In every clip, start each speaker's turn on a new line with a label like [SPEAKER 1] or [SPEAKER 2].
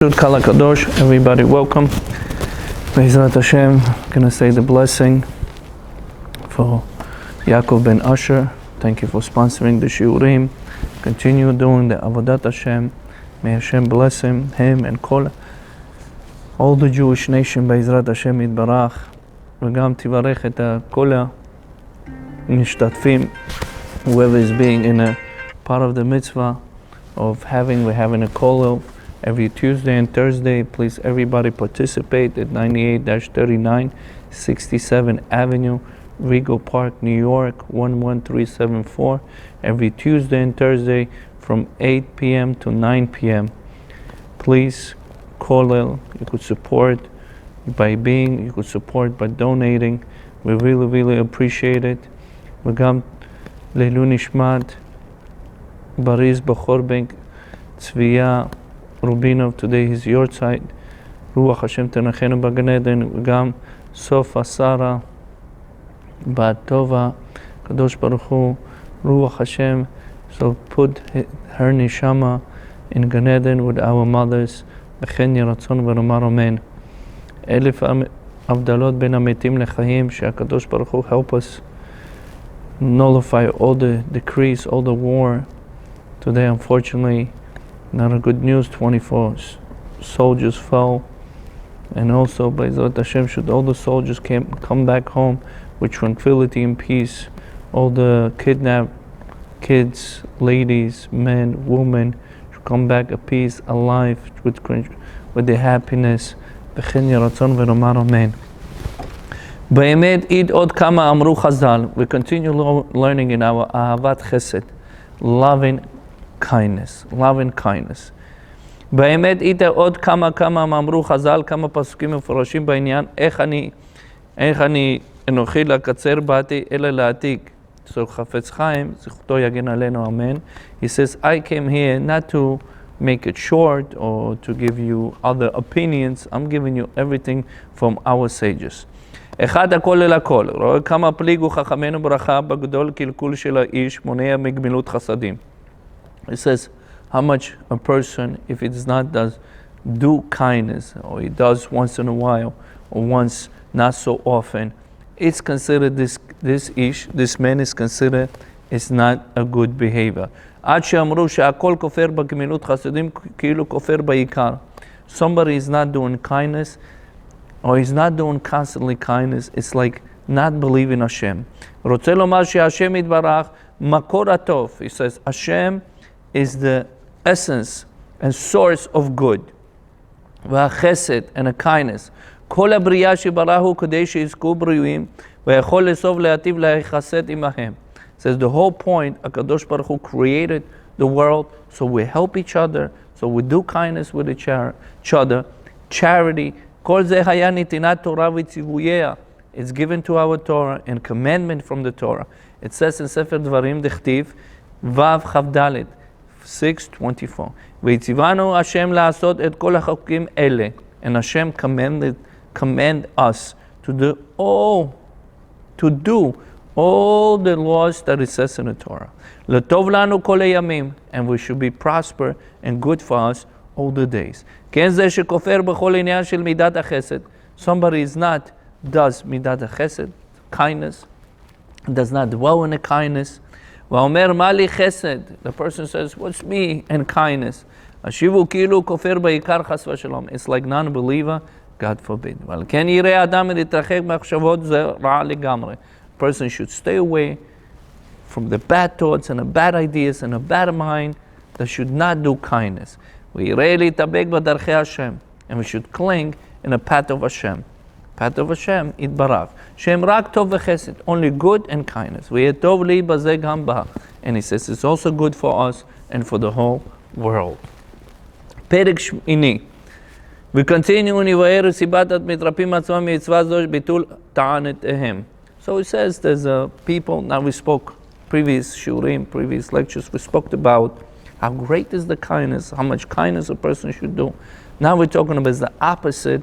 [SPEAKER 1] Kala Kadosh, everybody welcome. Be'ezrat Hashem, gonna say the blessing for Yaakov ben Asher. Thank you for sponsoring the Shiurim. Continue doing the Avodat Hashem. May Hashem bless him and all the Jewish nation Be'ezrat Hashem Yitbarach. וגם תברך את כל המשתתפים, whoever is being in a part of the mitzvah of we're having a kollel every Tuesday and Thursday. Please everybody participate at 98-39 67 Avenue, Rego Park, New York 11374, every Tuesday and Thursday from 8 p.m. to 9 p.m. Please kollel. You could support you could support by donating. We really appreciate it. וגם לעילוי נשמת בריז בחור בן צביה רובינוב, today is your side. רוח השם תנחנו בגן עדן, וגם סופה שרה בת טובה, קדוש ברוך הוא, רוח השם. So put her neshama in Gan Eden with our mothers. וכן יהי רצון ונאמר אמן. אלף הבדלות בין המתים לחיים, שהקדוש ברוך הוא help us nullify all the decrees, all the war. Today, unfortunately, not a good news. 24 soldiers fell, and also by Zot Hashem, should all the soldiers come back home with tranquility and peace. All the kidnapped kids, ladies, men, women should come back at peace, alive, with their happiness. וכן יהי רצון ונאמר אמן. באמת עיד עוד כמה אמרו חז"ל. We continue learning in our אהבת חסד, loving kindness. באמת עיד עוד כמה אמרו חז"ל, כמה פסוקים מפורשים בעניין, איך אני אנוכי לקצר באתי אלא להעתיק. So חפץ חיים, זכותו יגן עלינו אמן. He says, I came here not to make it short or to give you other opinions. I'm giving you everything from our sages. אחד הכל אל הכל. רואה כמה פליגו חכמינו ברכה בגדול קלקול של האיש מונע מגמילות חסדים. It says how much a person, if it does do kindness, or he does once in a while, or once not so often, it's considered this man is considered it's not a good behavior. עד שאמרו שהכל כופר בגמילות חסדים כאילו כופר בעיקר. Somebody is not doing kindness, or he's not doing constantly kindness, it's like not believing Hashem. רוצה לומר שהשם יתברך מקור הטוב. He says Hashem is the essence and source of good. והחסד and a kindness. כל הבריאה שברא הוא כדי שיזכו בריאים ויכול לסוב להטיב להיחסד עמהם. Says the whole point, HaKadosh Baruch Hu created the world so we help each other, so we do kindness with each other. Charity, כל זה היה נתינת תורה וציווייה. It's given to our Torah and commandment from the Torah. It says in ספר דברים דכתיב, ו' כ"ד, 6:24. והציוונו השם לעשות את כל החוקים אלה. And Hashem command us to do all the laws that it says in the Torah. לטוב לנו כל הימים, and we should be prosper and good for us all the days. כן זה שכופר בכל עניין של מידת החסד. Somebody does מידת החסד, kindness, does not dwell in the kindness. ואומר מה לי חסד? The person says, what's me and kindness? השיבו כאילו כופר בעיקר חס ושלום. It's like non-believer, God forbid. אבל כן יראה אדם להתרחק מחשבות זה רע לגמרי. Person should stay away from the bad thoughts and the bad ideas and a bad mind that should not do kindness. ויראה להתאבק בדרכי השם, and we should cling in the path of Hashem. Path of Hashem, יתברך. שהם רק טוב וחסד, only good and kindness. ויהיה טוב לי בזה גם בה. And he says it's also good for us and for the whole world. פרק שמיני. We continue ונבהר סיבת המתרפים עצמם מצווה זו ביטול טענותיהם. So it says there's people, now we spoke previous shurim, previous lectures, we spoke about how great is the kindness, how much kindness a person should do. Now we're talking about the opposite.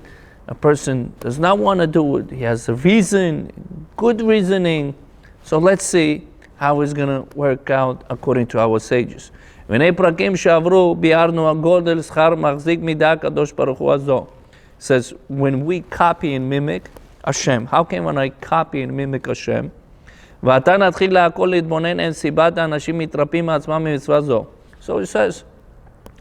[SPEAKER 1] A person does not want to do it. He has a reason, good reasoning. So let's see how it's going to work out according to our sages. והנה פרקים שעברו ביארנו הגודל שכר מחזיק מידה הקדוש ברוך הוא הזו. It says, when we copy and mimic Hashem, how can when I copy and mimic Hashem? ועתה נתחיל להכל להתבונן אין סיבת האנשים מתרפים מעצמם ממצווה זו. So it says,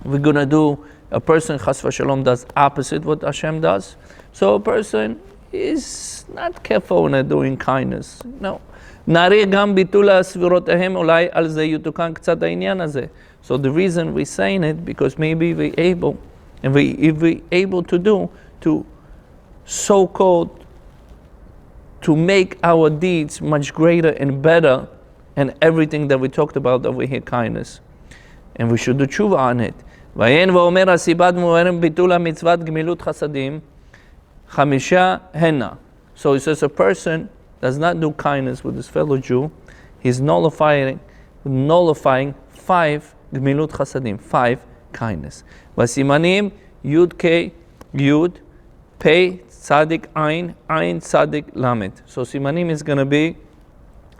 [SPEAKER 1] we're going to do, a person chas v'shalom does opposite what Hashem does. So a person is not careful when they're doing kindness. No. נעריך גם ביטול הסבירותיהם, אולי על זה יתוקן קצת העניין הזה. So the reason we're saying it, because maybe we're able, and if we're able to do, to so-called, to make our deeds much greater and better, and everything that we talked about over here, kindness. And we should do tshuva on it. ואין ואומר הסיבת מוארם ביטול המצוות גמילות חסדים, חמישה הנה. So it says a person does not do kindness with his fellow Jew, he's nullifying 5 גמילות חסדים, 5 kindness. והסימנים י' כ' י' פ' צדיק עין, עין צדיק למד. So simanim is going to be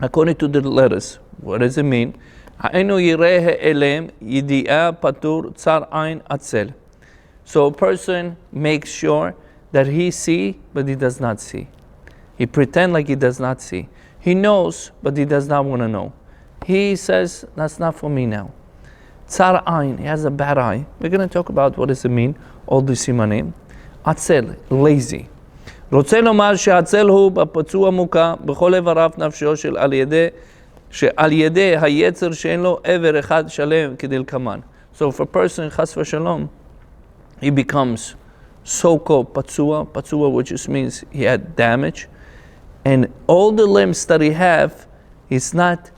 [SPEAKER 1] according to the letters. What does it mean? היינו יראה האלם, ידיעה פטור, צר עין עצל. So a person makes sure that he see, but he does not see. He pretend like he does not see. He knows, but he does not want to know. He says, that's not for me now. Tsar ayn, he has a bad eye. We're going to talk about what does it mean, all the simanim. Atzel, lazy. רוצה לומר שהעצל הוא בפצוע מוכה בכל איבריו נפשו של שעל ידי היצר שאין לו עבר אחד שלם כדלקמן. So if a person, chas v'shalom, he becomes so-called patsua, which just means he had damage, and all the limbs that he have, he's not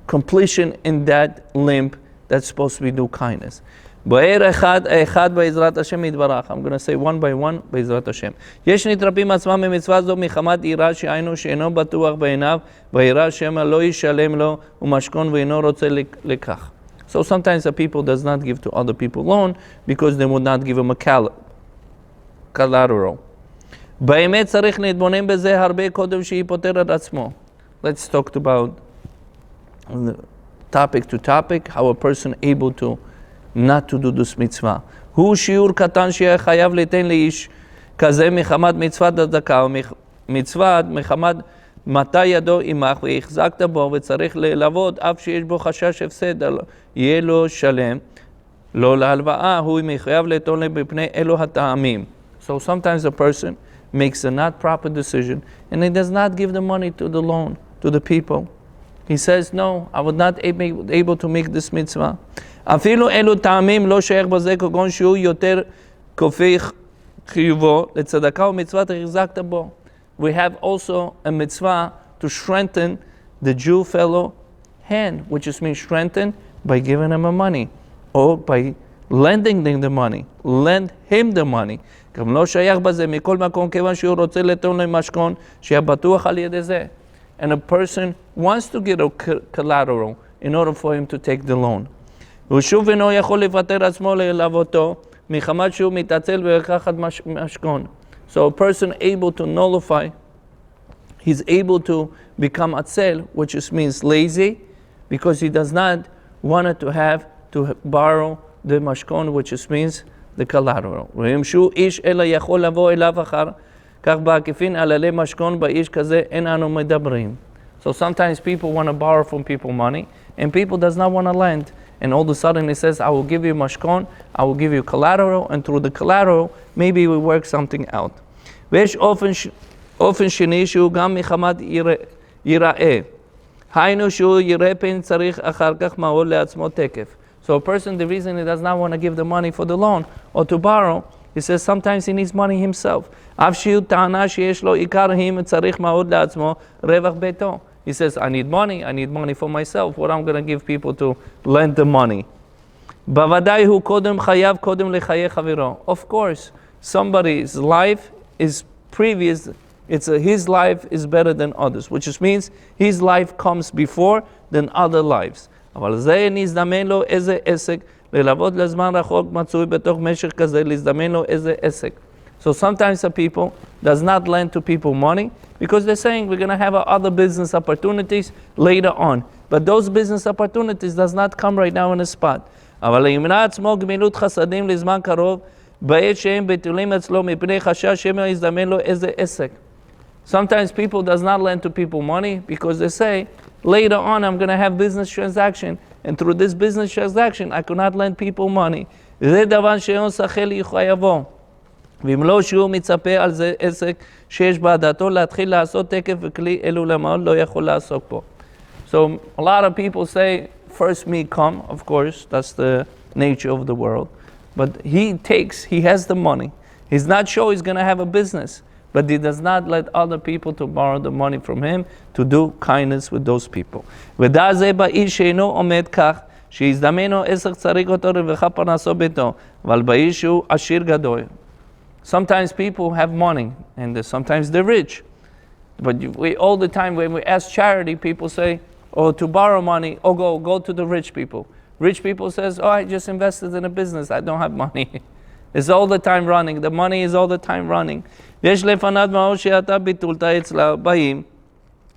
[SPEAKER 1] completion in that limb that's supposed to be do kindness. באר אחד בעזרת השם יתברך. I'm going to say one by one בעזרת השם. יש נתרפים עצמם ממצווה זו מחמת יראה שהיינו שאינו בטוח בעיניו, ויראה שמא לא ישלם לו ומשכון ואינו רוצה לכך. So sometimes the people does not give to other people loan because they would not give him a collateral. באמת צריך להתבונן בזה הרבה קודם שיפוטר את עצמו. Let's talk about topic to topic, how a person able to not to do this mitzvah. הוא שיעור קטן שיהיה חייב ליתן לאיש כזה מחמת מצוות הצדקה ומצוות מחמת מטה ידו עמך והחזקת בו וצריך לעבוד אף שיש בו חשש הפסד יהיה לו שלם לא להלוואה הוא מחייב ליתן מפני אלו הטעמים. So sometimes a person makes a not proper decision and he does not give the money to the loan to the people. He says, no, I would not be able to make this mitzvah. אפילו אלו טעמים לא שייך בזה כגון שהוא יותר כופי חיובו לצדקה ומצוות החזקת בו. We have also a mitzvah to strengthen the Jew fellow hand, which is means strengthen by giving him a money or by lending them the money. Lend him the money. גם לא שייך בזה מכל מקום כיוון שהוא רוצה לתון למשכון שיהיה בטוח על ידי זה. And a person wants to get a collateral in order for him to take the loan. ושוב אינו יכול לפטר עצמו ללוותו מחמת שהוא מתעצל ולקחת משכון. So a person able to nullify, he's able to become atzel, which just means lazy, because he does not want to have to borrow the mashkon, which just means the collateral. ואם שהוא איש אלא יכול לבוא אליו אחר כך בעקיפין עללי משכון באיש כזה אין אנו מדברים. So sometimes people want to borrow from people money, and people does not want to lend. And all of a sudden he says, I will give you mashkon, I will give you collateral, and through the collateral, maybe we work something out. ויש אופן שני שהוא גם מחמת יראה. היינו שהוא יראה פן צריך אחר כך מעול לעצמו תקף. So a person, the reason he does not want to give the money for the loan or to borrow, he says sometimes he needs money himself. אף שהוא טענה שיש לו עיקר אם צריך מעול לעצמו רווח ביתו. He says, I need money for myself. What I'm going to give people to lend the money. בוודאי הוא קודם חייב קודם לחיי חברו. Of course, somebody's life is previous, his life is better than others, which just means his life comes before than other lives. אבל זה נזדמן לו איזה עסק, ללוות לזמן רחוק מצוי בתוך משך כזה, להזדמן לו איזה עסק. So sometimes the people does not lend to people money because they're saying we're going to have other business opportunities later on. But those business opportunities does not come right now in a spot. אבל ימנע עצמו גמילות חסדים לזמן קרוב, בעת שהם בתולים אצלו מפני חשש שמא יזדמן לו איזה עסק. Sometimes people does not lend to people money because they say, later on I'm going to have business transaction, and through this business transaction I could not lend people money. וזה דבר שאין שכל יחויבו. ואם לא שהוא מצפה על זה עסק שיש בעדתו להתחיל לעשות תקף וכלי אלו למעון לא יכול לעסוק בו. So a lot of people say, first me come, of course, that's the nature of the world. But he has the money. He's not sure he's going to have a business, but he does not let other people to borrow the money from him to do kindness with those people. ודע זה באיש שאינו עומד כך, שיזדמנו עסק צריך אותו רווחה פרנסו ביתו, אבל באיש שהוא עשיר גדול. Sometimes people have money, and sometimes they're rich. But all the time when we ask charity, people say, or to borrow money, or go to the rich people. Rich people says, I just invested in a business, I don't have money. It's all the time running, the money is all the time running. ויש לפניו מאור שאתה ביטולת אצלה באים,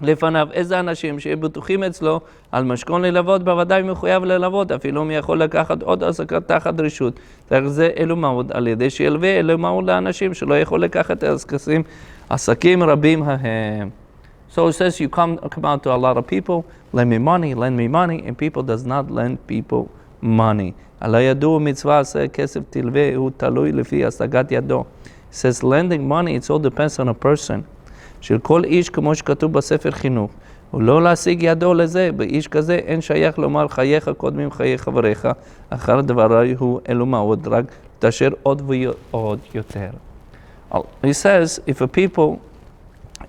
[SPEAKER 1] לפניו איזה אנשים שבטוחים אצלו על משכון ללוות, בוודאי מחויב ללוות, אפילו מי יכול לקחת עוד עסקה תחת רשות. דרך זה אלו מאוד, על ידי שילווה אלו מאוד לאנשים שלא יכול לקחת עסקים רבים ההם. So it says you come out to a lot of people, lend me money, and people does not lend people money. על הידוע מצווה עשה כסף תלווה, הוא תלוי לפי השגת ידו. It says lending money, it all depends on a person. של כל איש כמו שכתוב בספר חינוך, ולא להשיג ידו לזה, באיש כזה אין שייך לומר חייך קודמים חיי חבריך, אחר דברי הוא אלו מאוד, רק תשאר עוד ועוד יותר. He says, if a people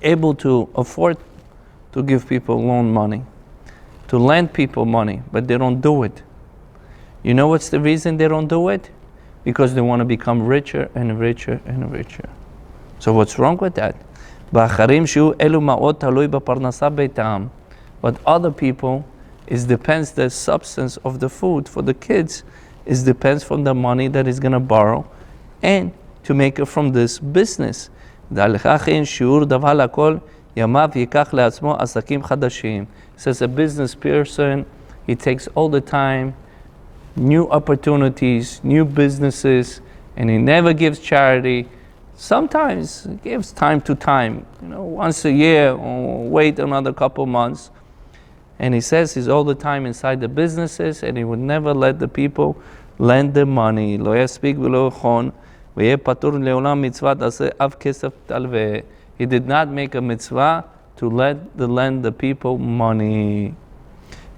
[SPEAKER 1] able to afford to give people loan money, to lend people money, but they don't do it. You know what's the reason they don't do it? Because they want to become richer and richer and richer. So what's wrong with that? באחרים שהוא אלו מאוד תלוי בפרנסה ביתם. But other people, it depends the substance of the food for the kids, it depends from the money that he's going to borrow and to make it from this business. דעלך אין שיעור דבר לכל ימיו ייקח לעצמו עסקים חדשים. Says a business person, he takes all the time new opportunities, new businesses, and he never gives charity. Sometimes he gives time to time, once a year or wait another couple months. And he says he's all the time inside the businesses and he would never let the people lend the money. לא יספיק ולא יכון ויהיה פטור לעולם מצוות עשה אף כסף תלווה. He did not make a mitzvah to lend the people money.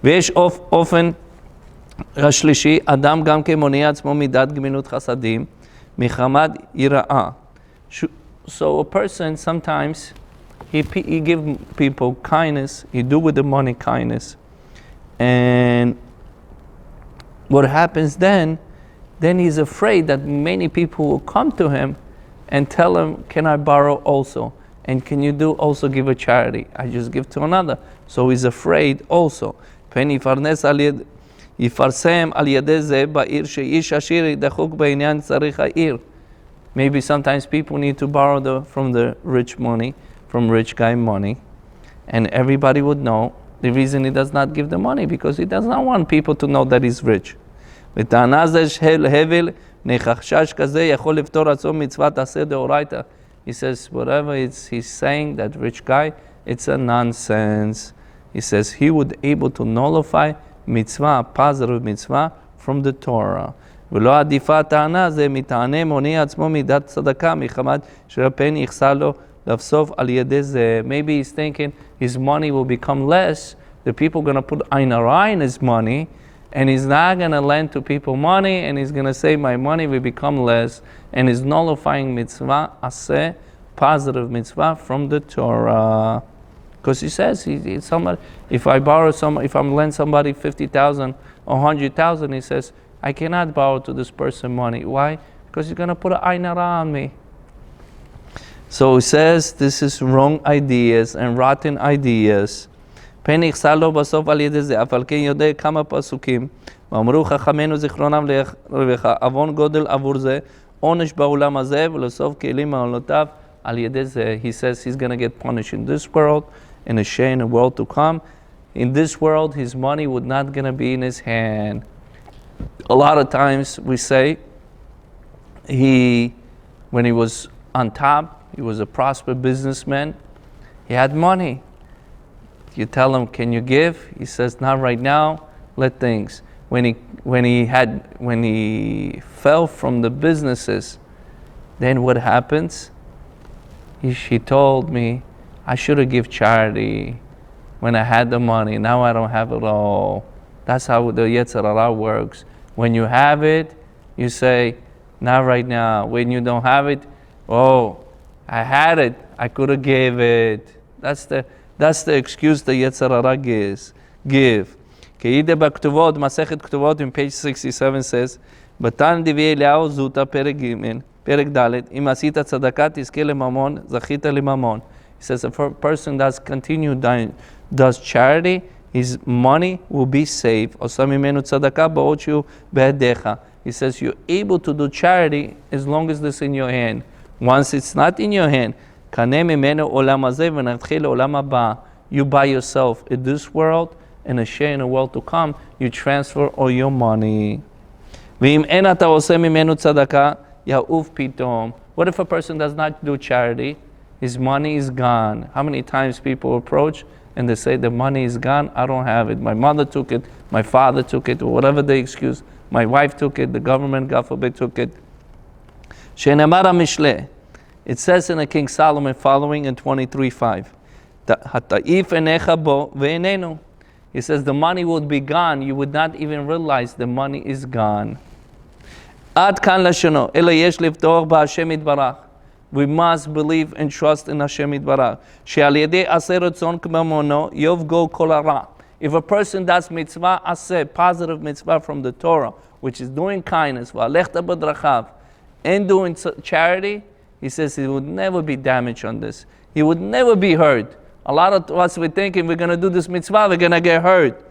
[SPEAKER 1] ויש אופן השלישי, אדם גם כמונע עצמו מידת גמילות חסדים מחמת יראה. So a person sometimes, he give people kindness, he do with the money kindness. And what happens then he's afraid that many people will come to him and tell him, can I borrow also? And can you also give a charity? I just give to another. So he's afraid also. יפרסם על ידי זה בעיר שאיש עשיר ידחוק בעניין צריך העיר. Maybe sometimes people need to borrow from the rich money, from rich guy money, and everybody would know the reason he does not give the money, because he does not want people to know that he's rich. וטענה זה של הבל נחשש כזה יכול לפתור עצמו מצוות עשה דאורייתא. He says whatever he's saying, that rich guy, it's a nonsense. He says he would able to nullify mitzvah, positive mitzvah from the Torah. ולא עדיפה טענה זה מטענה מונע עצמו מידת צדקה מחמת שרפן יחסר לו לבסוף על ידי זה. Maybe he's thinking his money will become less, the people are going to put ein hara in his money, and he's not going to lend to people money, and he's going to say my money will become less, and he's nullifying mitzvah aseh, positive mitzvah from the Torah. Because he says, if I lend somebody 50,000 or 100,000, he says, I cannot borrow to this person money. Why? Because he's going to put an ein hara on me. So he says, this is wrong ideas and rotten ideas. פן יחסר לו בסוף על ידי זה, אף על כן יודע כמה פסוקים, ואמרו חכמינו זיכרונם לברכה, עוון גודל עבור זה, עונש בעולם הזה ולסוף כלים מעולותיו על ידי זה. He says he's going to get punished in this world and a shame in the world to come. In this world, his money would not going to be in his hand. A lot of times we say when he was on top, he was a prosperous businessman, he had money. You tell him, can you give? He says, not right now, let things. When he fell from the businesses, then what happens? She told me, I should have given charity when I had the money. Now I don't have it all. That's how the Yetzer Hara works. When you have it, you say, not right now. When you don't have it, oh, I had it, I could have gave it. That's the excuse the Yetzer Hara give. Keide Baktuvot, Masechet Ktuvot in page 67 says, Batan Divi Eliyahu Zuta Perek Gimel, Perek Dalet, Im Asita Tzedakah Tizke Lemamon, Zachita Lemamon. He says if a person does charity, his money will be safe. Osa mimenu tzedakah ba'od shehu be'edecha. He says you're able to do charity as long as it's in your hand. Once it's not in your hand, you by yourself in this world and a share in the world to come, you transfer all your money. What if a person does not do charity? His money is gone. How many times people approach and they say the money is gone, I don't have it. My mother took it, my father took it, or whatever the excuse. My wife took it, the government, God forbid, took it. It says in the King Solomon following in 23:5. He says the money would be gone. You would not even realize the money is gone. We must believe and trust in Hashem Yitbarach. If a person does mitzvah aseh, positive mitzvah from the Torah, which is doing kindness, and doing charity, he says he would never be damaged on this. He would never be hurt. A lot of us we're thinking we're going to do this mitzvah, we're going to get hurt.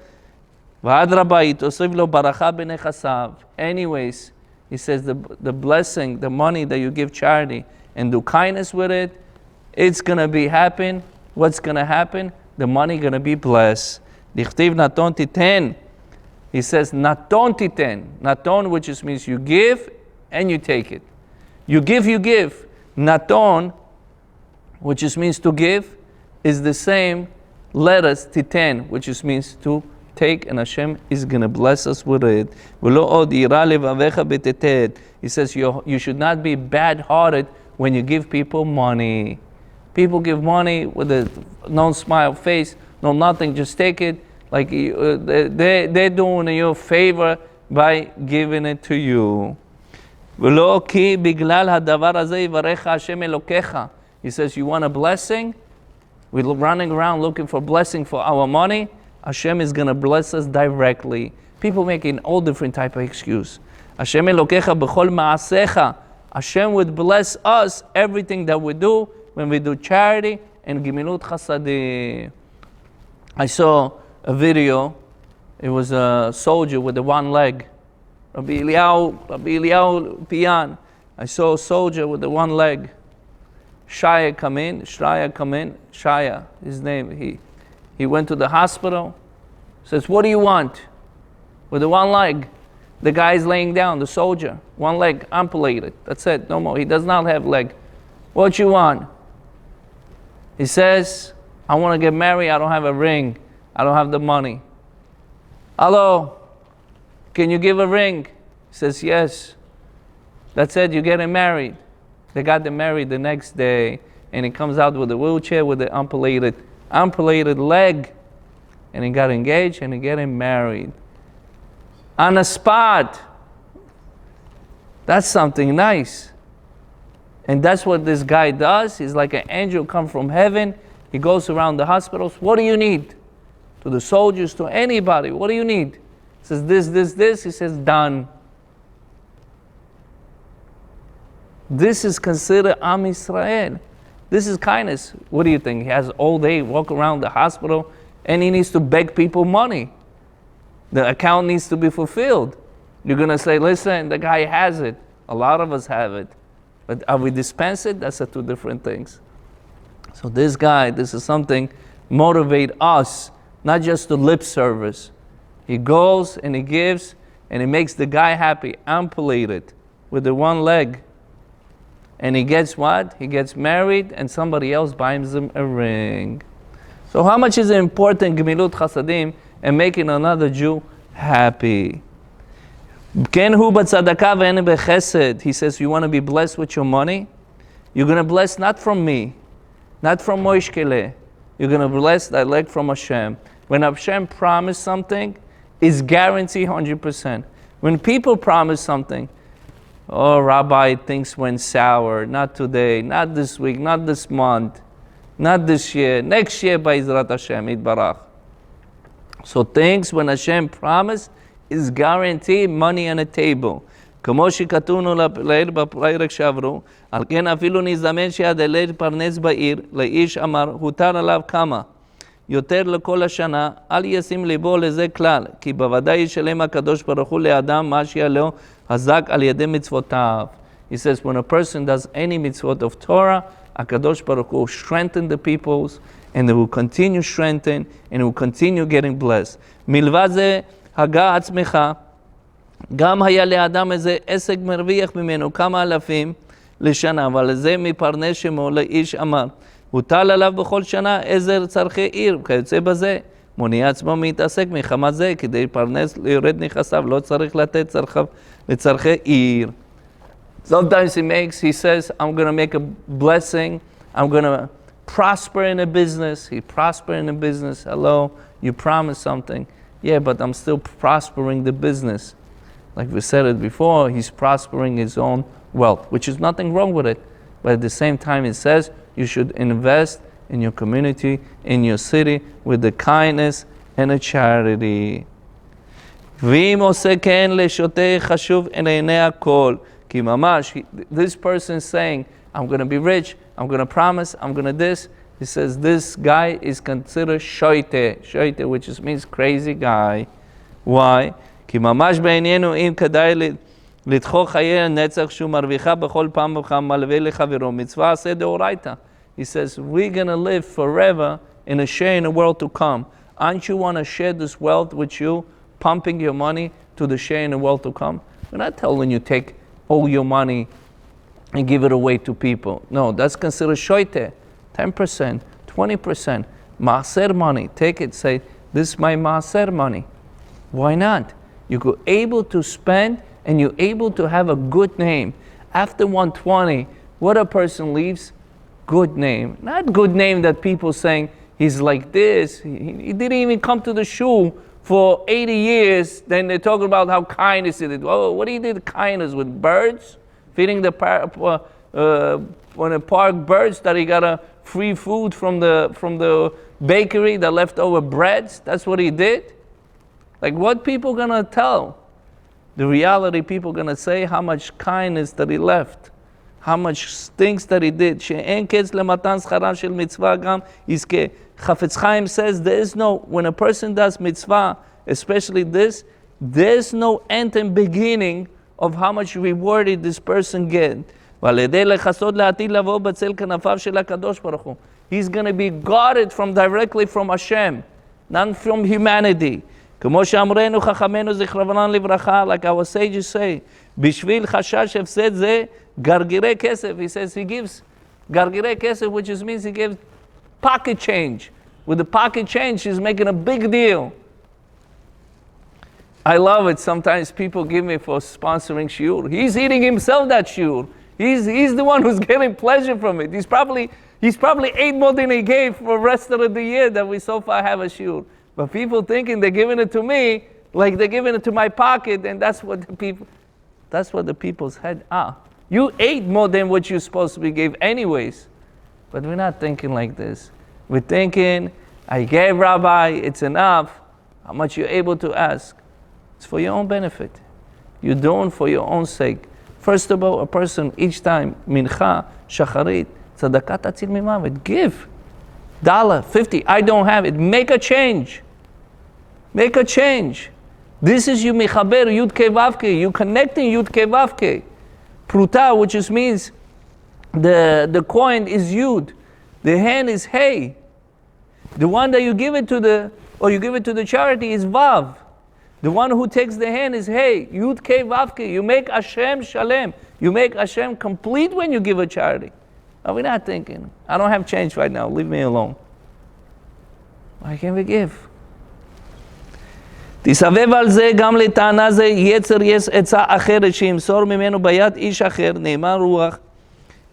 [SPEAKER 1] Anyways, he says the blessing, the money that you give charity and do kindness with it, it's going to be happen. What's going to happen? The money going to be blessed. He says naton titen. Naton, which just means you give and you take it. You give. Naton, which just means to give, is the same letters titen, which just means to take, and Hashem is going to bless us with it. He says you should not be bad-hearted when you give people money. People give money with a no-smile face, no nothing, just take it. Like they're doing you a favor by giving it to you. He says you want a blessing? We're running around looking for blessing for our money. Hashem is going to bless us directly. People making all different type of excuse. Hashem elokecha b'chol ma'asecha. Hashem would bless us everything that we do when we do charity and gimilut chasadim. I saw a video. It was a soldier with the one leg. Rabbi Eliyahu Piyan. I saw a soldier with the one leg. Shaya come in. Shaya, his name. He went to the hospital. Says, what do you want? With the one leg. The guy is laying down, the soldier. One leg, amputated. That's it, no more. He does not have leg. What you want? He says, I want to get married. I don't have a ring. I don't have the money. Hello? Can you give a ring? He says, yes. That's it, you're getting married. They got them married the next day. And he comes out with a wheelchair with the amputated leg. And he got engaged and he getting married. On the spot. That's something nice. And that's what this guy does. He's like an angel come from heaven. He goes around the hospitals. What do you need? To the soldiers, to anybody. What do you need? He says this. He says done. This is considered Am Yisrael. This is kindness. What do you think? He has all day walk around the hospital and he needs to beg people money. The account needs to be fulfilled. You're going to say, listen, the guy has it. A lot of us have it. But are we dispense it? That's two different things. So this is something motivate us, not just to lip service. He goes and he gives and he makes the guy happy, amputated with the one leg. And he gets what? He gets married and somebody else buys him a ring. So how much is it important, Gemilut Chasadim, and making another Jew happy? He says, you want to be blessed with your money? You're going to bless not from me, not from Moishkele. You're going to bless direct from Hashem. When Hashem promised something, it's guaranteed 100%. When people promise something, oh, Rabbi, things went sour. Not today, not this week, not this month, not this year. Next year, by Izrat Hashem, Yitbarach. So things, when Hashem promised, is guaranteed money on the table. כמו שכתבנו לעיל בפרק שעברו, על כן אפילו נזדמן שהדלת פרנס בעיר, לאיש אמר, הותר עליו כמה? יותר לכל השנה, אל ישים ליבו לזה כלל, כי בוודאי ישלם הקדוש ברוך הוא לאדם מה שיהיה לו הזק על ידי מצוותיו. He says, when a person does any mitzvot of Torah, הקדוש ברוך הוא strengthen the peoples, and they will continue strengthen, and will continue getting blessed. מלבד זה, הגה עצמך, גם היה לאדם איזה עסק מרוויח ממנו כמה אלפים לשנה, אבל זה מפרנס שמו לאיש אמר, הוטל עליו בכל שנה עזר צרכי עיר, כיוצא בזה, מוניע עצמו מתעסק מחמת זה, כדי פרנס לירד נכסיו, לא צריך לתת לצרכי עיר. Sometimes he says, I'm going to make a blessing, I'm going to prosper in a business. He prosper in a business. Hello, you promised something. Yeah, but I'm still prospering the business. Like we said it before, he's prospering his own wealth, which is nothing wrong with it. But at the same time, it says you should invest in your community, in your city, with the kindness and the charity. This person is saying, I'm going to be rich, I'm going to promise, I'm going to this. He says this guy is considered shoite, which means crazy guy. Why? כי ממש בעניינו אם כדאי לדחוק חיי הנצח שהוא מרוויחה בכל פעם וכמה מלווה לחברו, מצווה עשה דאורייתא. He says, we're going to live forever in a share in the world to come. Aren't you want to share this wealth with you, pumping your money to the share in the world to come? We're not telling you take all your money and give it away to people. No, that's considered shoite. 10%, 20%. Maaser money, take it, say, this is my maaser money. Why not? You're able to spend and you're able to have a good name. After 120, what a person leaves? Good name. Not good name that people saying he's like this. He didn't even come to the shul for 80 years. Then they're talking about how kindness he did. Oh, what he did kindness with birds? Feeding the park birds that he got a free food from the bakery, the leftover breads. That's what he did. Like what people gonna tell? The reality people gonna say how much kindness that he left, how much things that he did. She'en ketz lematan schara shel mitzvah gam yizke. Chafetz Chaim says there is no, when a person does mitzvah, especially this, there's no end and beginning of how much rewarded this person get. He's going to be guarded from directly from Hashem, not from humanity. Like our sages say, he says he gives gargire kesef, which means he gives pocket change. With the pocket change, he's making a big deal. I love it. Sometimes people give me for sponsoring shiur. He's eating himself that shiur. He's the one who's getting pleasure from it. He's probably ate more than he gave for the rest of the year that we so far have a shiur. But people thinking they're giving it to me, like they're giving it to my pocket, and that's what the people's head are. You ate more than what you're supposed to be gave anyways. But we're not thinking like this. We're thinking, I gave Rabbi, it's enough. How much you're able to ask? It's for your own benefit. You're doing for your own sake. First of all, a person each time, mincha, shacharit, tzadakat atzil mimavet, give. $50, I don't have it. Make a change. Make a change. This is you mechaber, Yud Kei Vav Kei. You connecting Yud Kei Vav Kei. Pruta, which just means the coin is Yud. The hand is Hey. The one that you give it to the charity is Vav. The one who takes the hand is Hey. Yud Kei Vav Kei. You make Hashem Shalem. You make Hashem complete when you give a charity. Are we not thinking? I don't have change right now. Leave me alone. Why can't we give? תסבב על זה גם לטענה זה יצר יש עצה אחרת שימסור ממנו ביד איש אחר, נאמר רוח,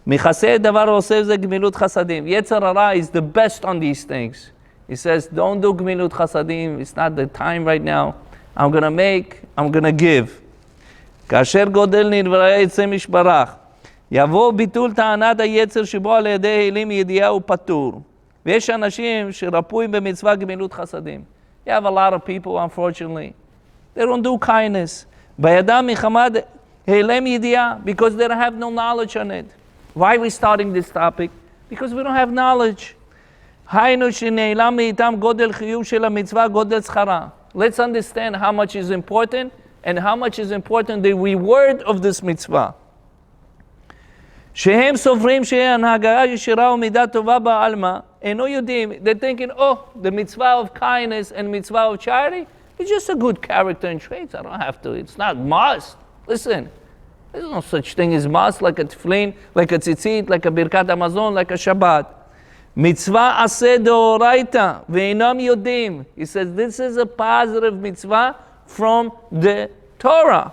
[SPEAKER 1] מכסה דבר עושה זה גמילות חסדים. יצר הרע is the best on these things. He says, don't do גמילות חסדים, it's not the time right now. I'm gonna give. כאשר גודל נברא יצא משברך, יבוא ביטול טענת היצר שבו על ידי העלים ידיעה ופטור. ויש אנשים שרפויים במצווה גמילות חסדים. You have a lot of people, unfortunately, they don't do kindness. בידם מחמת העלם ידיעה, because they don't have no knowledge on it. Why are we starting this topic? Because we don't have knowledge. היינו שנעלם מאיתם גודל חיוב של המצווה, גודל שכרה. Let's understand how much is important and how much is important the reward of this mitzvah. שהם סוברים שהנהגה ישירה ומידה טובה בעלמא, אינו יודעים, they're thinking, oh, the mitzvah of kindness and mitzvah of charity, it's just a good character and traits. I don't have to, it's not must. Listen, there's no such thing as must, like a tefillin, like a tzitzit, like a birkat hamazon, like a Shabbat. Mitzvah aseh deoraita, ve'inam yodim. He says, this is a positive mitzvah from the Torah.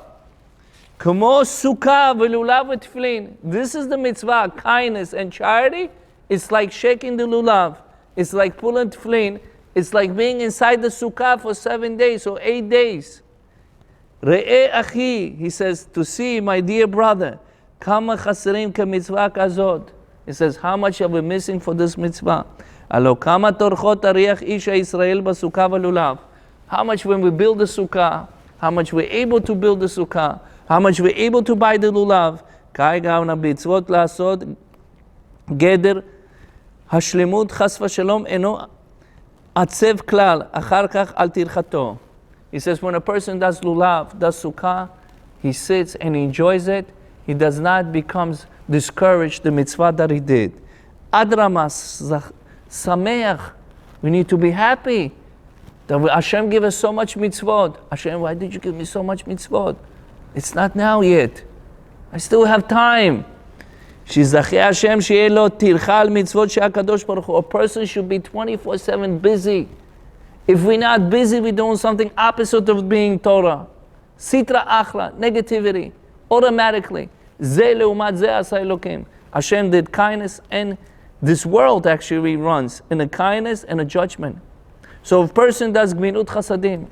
[SPEAKER 1] Como sukkah ve'lulav ve'tefillin. This is the mitzvah, kindness and charity. It's like shaking the lulav. It's like pulling tefillin. It's like being inside the sukkah for 7 days or 8 days. Re'eh achi, he says, to see my dear brother, kama chaserim ka mitzvah kazot. He says, how much are we missing for this mitzvah? Alo kama torchot ariach isha Israel basukkah ve'lulav. How much when we build the sukkah, how much we're able to build the sukkah, how much we're able to buy the lulav. Kai gavna bitzvot la'asot geder השלמות חס ושלום אינו עצב כלל, אחר כך על טרחתו. He says when a person does lulav, does sukkah, he sits and he enjoys it, he does not become discouraged the mitzvah that he did. Adrama, sameach, we need to be happy that Hashem gave us so much mitzvot. Hashem, why did you give me so much mitzvot? It's not now yet. I still have time. שיזכה השם שיהיה לו טרחה על מצוות שהקדוש ברוך הוא. A person should be 24/7 busy. If we're not busy, we're doing something opposite of being Torah. Sitra achra, negativity, automatically. זה לעומת זה עשה אלוקים. Hashem did kindness, and this world actually runs in a kindness and a judgment. So if a person does gmilut chasadim,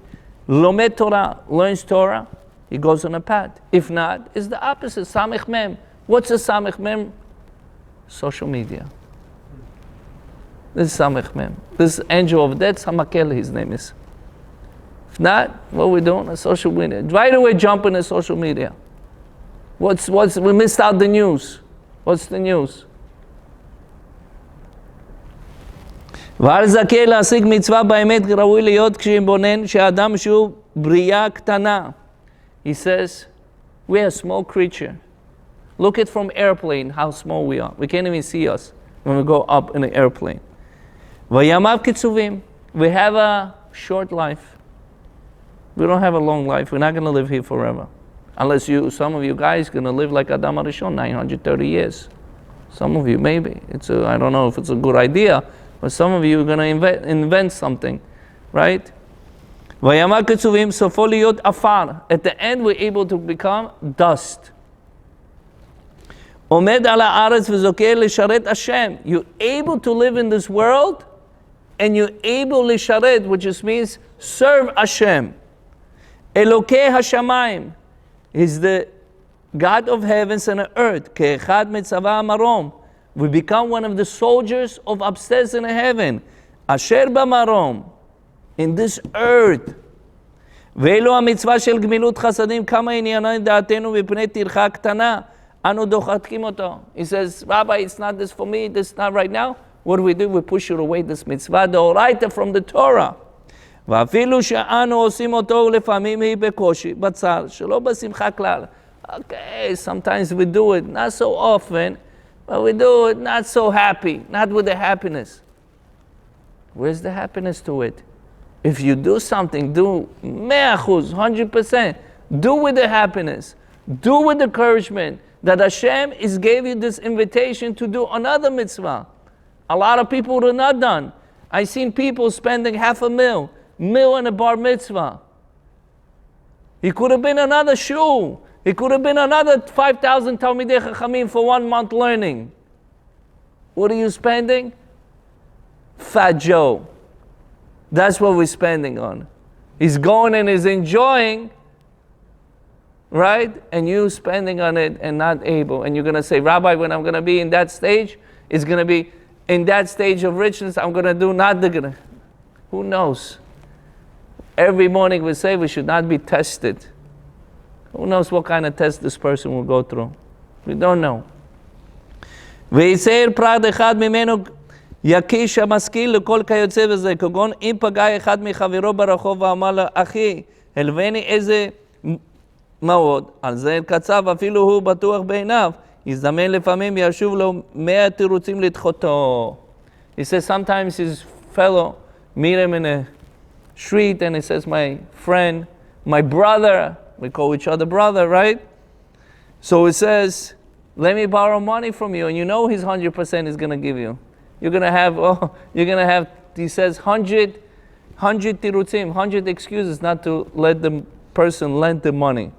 [SPEAKER 1] lomed Torah, learns Torah, he goes on a path. If not, it's the opposite, samech mem. What's a samech mem? Social media. This is samech mem. This angel of death, Hamakel, his name is. If not, what we're doing is social media. Right away jump into social media. We missed out the news. What's the news? ועל זכה להשיג מצווה באמת ראוי להיות כשבונן שהאדם שהוא בריאה קטנה. He says, we're a small creature. Look at from airplane how small we are. We can't even see us when we go up in an airplane. וימיו קצובים. We have a short life. We don't have a long life. We're not going to live here forever. Unless some of you guys going to live like Adam HaRishon, 930 years. Some of you, maybe. I don't know if it's a good idea, but some of you are going to invent something, right? וימיו קצובים, סופו להיות עפר. At the end, we're able to become dust. עומד על הארץ וזוכה לשרת השם. You're able to live in this world, and you're able לשרת, which just means serve Hashem. אלוקי השמיים is the God of heavens and earth. כאחד מצבא המרום. We become one of the soldiers of upstairs in heaven. אשר במרום. In this earth. ואלו המצווה של גמילות חסדים, כמה ענייני דעתנו מפני טרחה קטנה. אנו דוחקים אותו. He says, Rabbi, it's not this for me, this not right now. What do? We push it away, this mitzvah, דאורייתא from the Torah. ואפילו שאנו עושים אותו לפעמים היא בקושי, בצער, שלא בשמחה כלל. Okay, sometimes we do it, not so often, but we do it not so happy, not with the happiness. Where's the happiness to it? If you do something, do 100%. Do with the happiness. Do with encouragement that Hashem is gave you this invitation to do another mitzvah. A lot of people would have not done. I've seen people spending $500,000 in a bar mitzvah. It could have been another shul. It could have been another 5,000 Talmidei Chachamim for 1 month learning. What are you spending? Fat Joe. That's what we're spending on. He's going and he's enjoying, right? And you spending on it and not able. And you're going to say, Rabbi, when I'm going to be in that stage, it's going to be in that stage of richness, I'm going to do not the gonna. Who knows? Every morning we say we should not be tested. Who knows what kind of test this person will go through? We don't know. ויצר פרט אחד ממנו יקיש המשכיל לכל כיוצא בזה, כגון אם פגע אחד מחברו ברחוב ואמר לו, אחי, הלווני איזה מאוד, על זה קצב אפילו הוא בטוח בעיניו, יזדמן לפעמים ישוב לו 100 תירוצים לדחותו. He says sometimes his fellow meet him in a street and he says, my friend, my brother, we call each other brother, right? So he says, let me borrow money from you, and you know he's 100% is going to give you. You're going to have, he says, 100 tirutzim, 100 excuses not to let the person lend the money.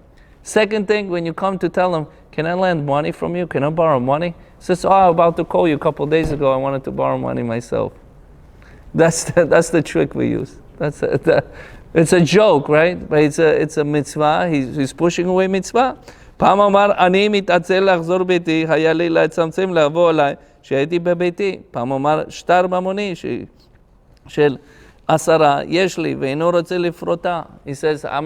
[SPEAKER 1] Second thing, when you come to tell him, can I lend money from you? Can I borrow money? He says, oh, I'm about to call you a couple of days ago. I wanted to borrow money myself. That's the trick we use. It's a joke, right? But it's a mitzvah. He's pushing away mitzvah. פעם אמר, אני מתעצל לחזור ביתי, היה לי לצמצם לבוא אליי, שהייתי בביתי. פעם אמר, שטר ממוני של 10, יש לי, ואינו רוצה לפרוטה. He says, I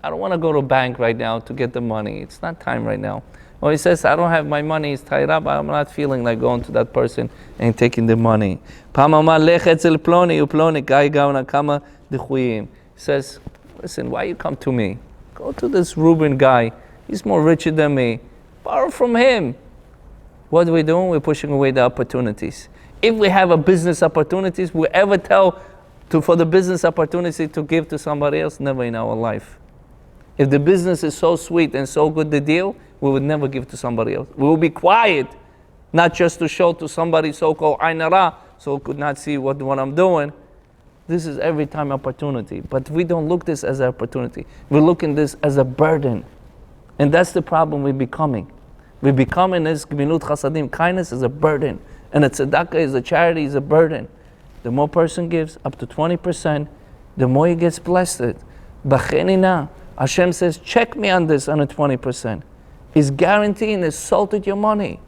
[SPEAKER 1] don't want to go to a bank right now to get the money. It's not time right now. Or he says, I don't have my money, it's tied up, I'm not feeling like going to that person and taking the money. פעם אמר, לך אצל פלוני ופלוני, גיא גאונה כמה דחויים. He says, listen, why you come to me? Go to this Reuben guy. He's more richer than me. Borrow from him. What are we doing? We're pushing away the opportunities. If we have a business opportunities, we ever tell for the business opportunity to give to somebody else? Never in our life. If the business is so sweet and so good the deal, we would never give to somebody else. We will be quiet, not just to show to somebody so-called Ain Hara, so could not see what I'm doing. This is every time opportunity. But we don't look this as an opportunity. We look in this as a burden. And that's the problem we're becoming. We're becoming this gemilut chasadim. Kindness is a burden. And a tzedakah is a charity, is a burden. The more person gives, up to 20%, the more he gets blessed. B'chenina, Hashem says, check me on this on a 20%. He's guaranteeing they salted your money.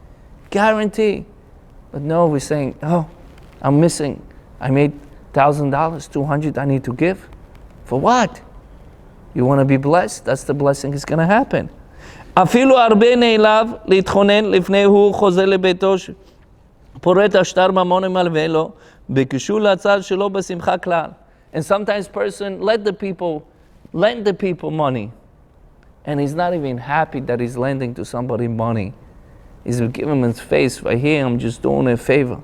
[SPEAKER 1] Guarantee. But no, we're saying, oh, I'm missing. I made $1,000, $200 I need to give. For what? You want to be blessed? That's the blessing is going to happen. אפילו הרבה נעלב להתחונן לפני הוא חוזר לביתו פורט השטר ממון מלווה לו בקישור לצד שלו בשמחה כלל. And sometimes person lend the people money and he's not even happy that he's lending to somebody money. He's giving him his face right here, I'm just doing a favor.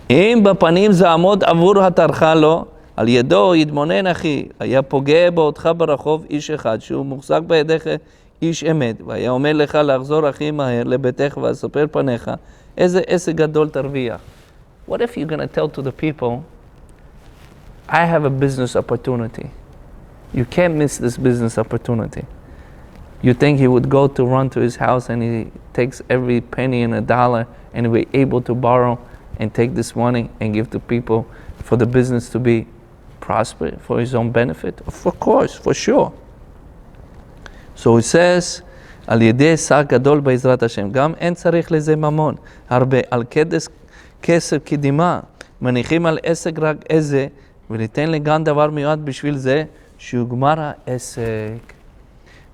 [SPEAKER 1] אם בפנים זעמוד עבור הטרחה לו על ידו יתמונן אחי, היה פוגע באותך ברחוב איש אחד, שהוא מוחזק בידיך איש אמת, והיה אומר לך לחזור הכי מהר לביתך ואספר פניך, איזה עסק גדול תרוויח. What if you're going to tell to the people, I have a business opportunity. You can't miss this business opportunity. You think he would go to run to his house and he takes every penny and a dollar and he'll be able to borrow and take this money and give to people for the business to be prosper for his own benefit? Of course, for sure. So he says, על ידי שר גדול בעזרת השם, גם אין צריך לזה ממון, הרבה על כסף קדימה, מניחים על עסק רק איזה, וניתן לגן דבר מיועד בשביל זה, שהוא גמר העסק.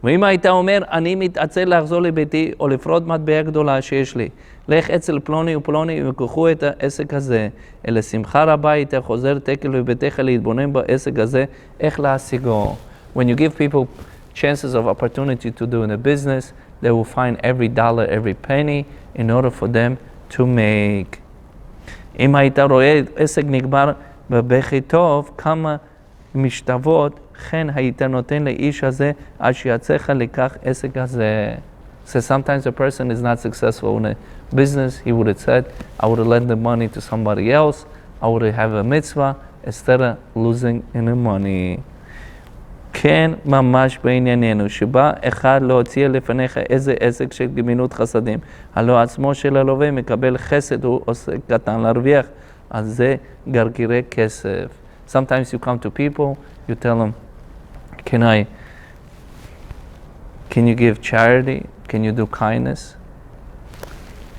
[SPEAKER 1] ואם היית אומר, אני מתעצל לחזור לביתי, או לפרוד מטבע גדולה שיש לי, לך אצל פלוני ופלוני וקחו את העסק הזה, אלא שמחה רבה היית חוזר תקל לביתך להתבונן בעסק הזה, איך להשיגו. When you give people chances of opportunity to do in a business. They will find every dollar, every penny, in order for them to make. אם היית רואה עסק נגמר בבכי טוב, כמה משתוות, כן היית נותן לאיש הזה, עד שיצאך לקח עסק הזה. So sometimes a person is not successful in a business, he would have said, I would have lent the money to somebody else, I would have a mitzvah, instead of losing in the money. כן ממש בענייננו, שבא אחד להוציא לפניך איזה עסק של גמילות חסדים, הלא עצמו של הלווה מקבל חסד, הוא עוסק קטן להרוויח, אז זה גרגירי כסף. Sometimes you come to people, you tell them, can you give charity? Can you do kindness?